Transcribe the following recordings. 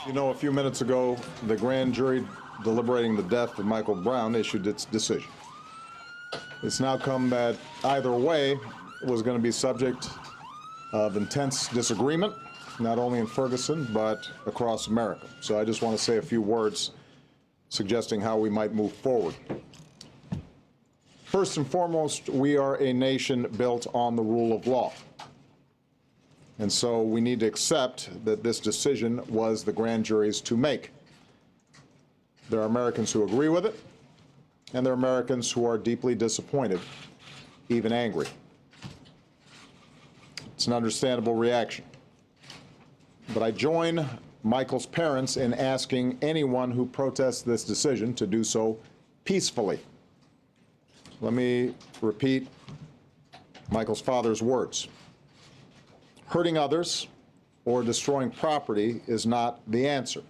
You know, a few minutes ago, the grand jury deliberating the death of Michael Brown issued its decision. It's now come that either way was going to be subject of intense disagreement, not only in Ferguson, but across America. So I just want to say a few words suggesting how we might move forward. First and foremost, we are a nation built on the rule of law. And so we need to accept that this decision was the grand jury's to make. There are Americans who agree with it, and there are Americans who are deeply disappointed, even angry. It's an understandable reaction. But I join Michael's parents in asking anyone who protests this decision to do so peacefully. Let me repeat Michael's father's words. Hurting others or destroying property is not the answer.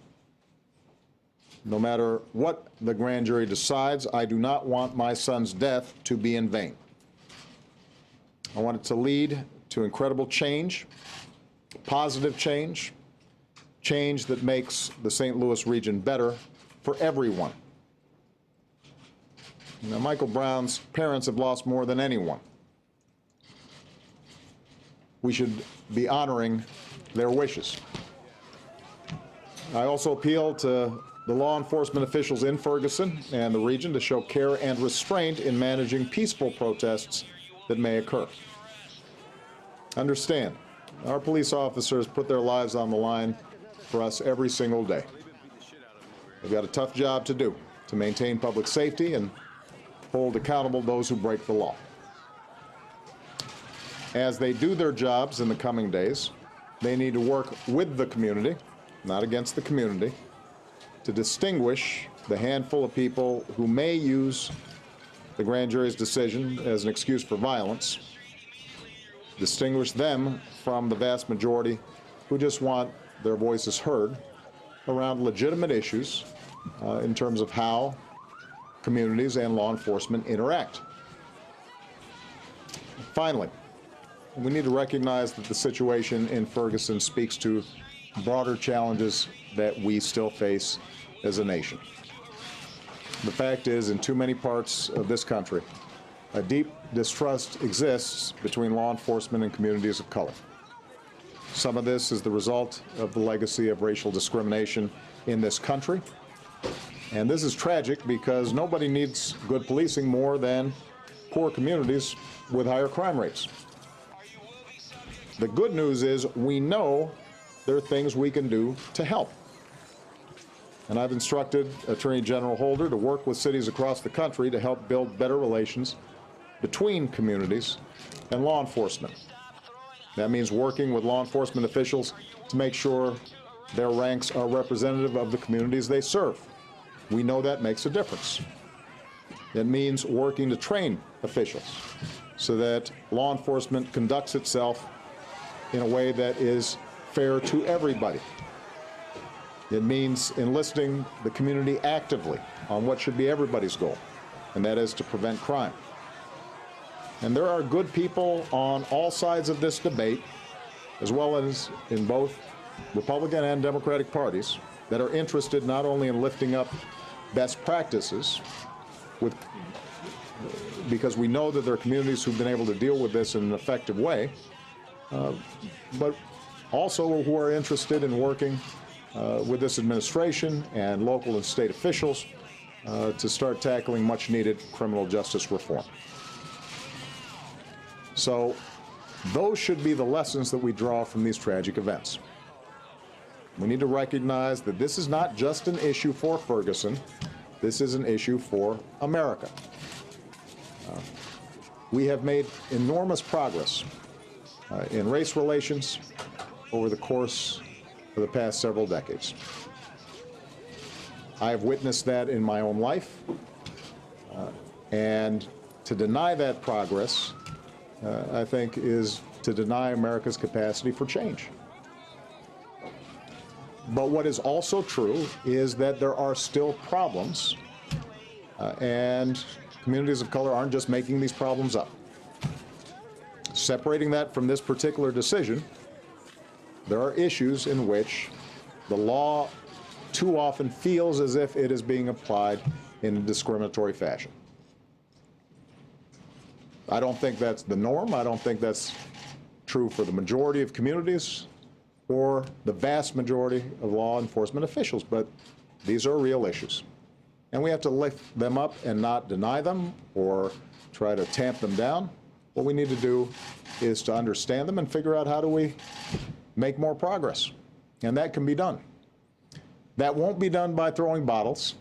No matter what the grand jury decides, I do not want my son's death to be in vain. I want it to lead to incredible change, positive change, change that makes the St. Louis region better for everyone. Now, Michael Brown's parents have lost more than anyone. We should be honoring their wishes. I also appeal to the law enforcement officials in Ferguson and the region to show care and restraint in managing peaceful protests that may occur. Understand, our police officers put their lives on the line for us every single day. They've got a tough job to do to maintain public safety and hold accountable those who break the law. As they do their jobs in the coming days, they need to work with the community, not against the community, to distinguish the handful of people who may use the grand jury's decision as an excuse for violence, distinguish them from the vast majority who just want their voices heard around legitimate issues in terms of how communities and law enforcement interact. Finally, we need to recognize that the situation in Ferguson speaks to broader challenges that we still face as a nation. The fact is, in too many parts of this country, a deep distrust exists between law enforcement and communities of color. Some of this is the result of the legacy of racial discrimination in this country. And this is tragic because nobody needs good policing more than poor communities with higher crime rates. The good news is we know there are things we can do to help. And I've instructed Attorney General Holder to work with cities across the country to help build better relations between communities and law enforcement. That means working with law enforcement officials to make sure their ranks are representative of the communities they serve. We know that makes a difference. It means working to train officials so that law enforcement conducts itself in a way that is fair to everybody. It means enlisting the community actively on what should be everybody's goal, and that is to prevent crime. And there are good people on all sides of this debate, as well as in both Republican and Democratic parties, that are interested not only in lifting up best practices, because we know that there are communities who've been able to deal with this in an effective way, but also who are interested in working with this administration and local and state officials to start tackling much-needed criminal justice reform. So those should be the lessons that we draw from these tragic events. We need to recognize that this is not just an issue for Ferguson. This is an issue for America. We have made enormous progress in race relations over the course of the past several decades. I have witnessed that in my own life, and to deny that progress, I think, is to deny America's capacity for change. But what is also true is that there are still problems, and communities of color aren't just making these problems up. Separating that from this particular decision, there are issues in which the law too often feels as if it is being applied in a discriminatory fashion. I don't think that's the norm. I don't think that's true for the majority of communities or the vast majority of law enforcement officials, but these are real issues. And we have to lift them up and not deny them or try to tamp them down. What we need to do is to understand them and figure out how do we make more progress. And that can be done. That won't be done by throwing bottles.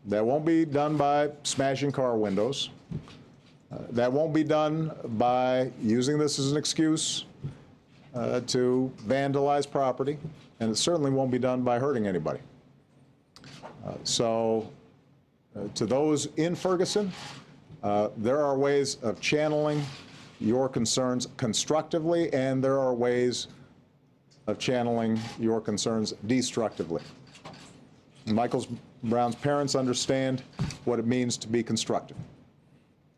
That won't be done by smashing car windows. That won't be done by using this as an excuse to vandalize property. And it certainly won't be done by hurting anybody. To those in Ferguson, there are ways of channeling your concerns constructively, and there are ways of channeling your concerns destructively. Michael Brown's parents understand what it means to be constructive.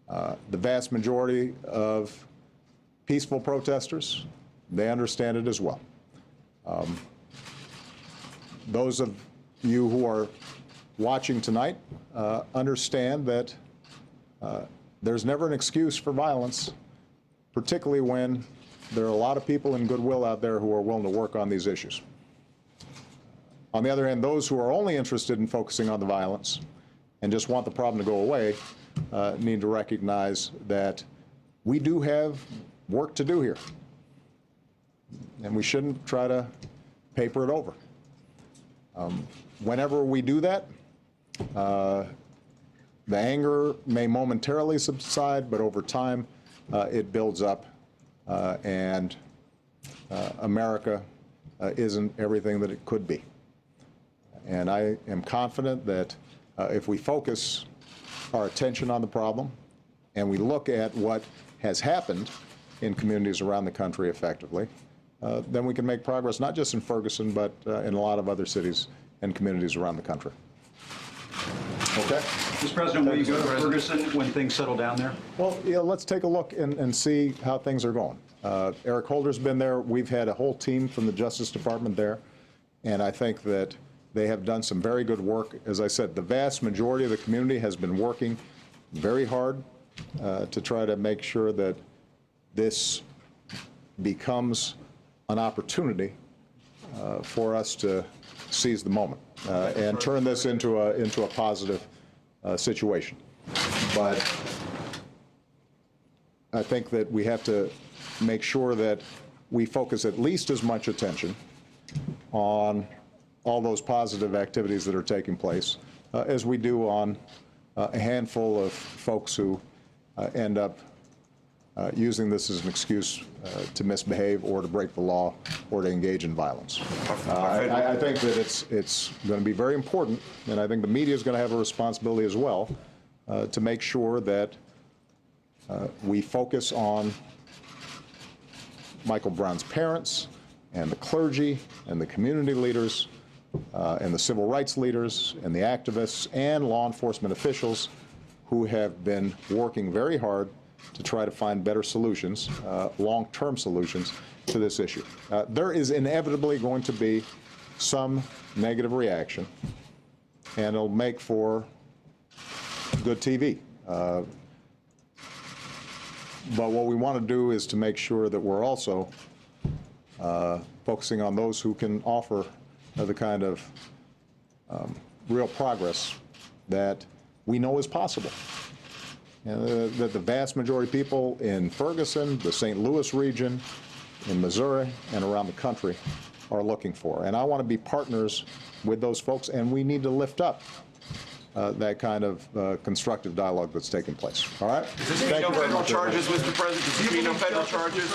The vast majority of peaceful protesters, they understand it as well. Those of you who are watching tonight understand that there's never an excuse for violence, particularly when there are a lot of people in goodwill out there who are willing to work on these issues. On the other hand, those who are only interested in focusing on the violence and just want the problem to go away need to recognize that we do have work to do here. And we shouldn't try to paper it over. Whenever we do that, the anger may momentarily subside, but over time it builds up, and America isn't everything that it could be. And I am confident that if we focus our attention on the problem and we look at what has happened in communities around the country effectively, then we can make progress not just in Ferguson, but in a lot of other cities and communities around the country. Okay? Mr. President, will you go to Ferguson when things settle down there? Well, yeah, let's take a look and see how things are going. Eric Holder's been there. We've had a whole team from the Justice Department there, and I think that they have done some very good work. As I said, the vast majority of the community has been working very hard to try to make sure that this becomes an opportunity for us to seize the moment and turn this into a positive situation. But I think that we have to make sure that we focus at least as much attention on all those positive activities that are taking place as we do on a handful of folks who end up using this as an excuse to misbehave or to break the law or to engage in violence. I think that it's going to be very important, and I think the media is going to have a responsibility as well to make sure that we focus on Michael Brown's parents and the clergy and the community leaders and the civil rights leaders and the activists and law enforcement officials who have been working very hard to try to find better solutions, long-term solutions to this issue. There is inevitably going to be some negative reaction, and it'll make for good TV. But what we want to do is to make sure that we're also focusing on those who can offer the kind of real progress that we know is possible. And that the vast majority of people in Ferguson, the St. Louis region, in Missouri, and around the country are looking for. And I want to be partners with those folks, and we need to lift up that kind of constructive dialogue that's taking place. All right? Does this mean no federal charges, Mr. President? Does this mean no federal charges?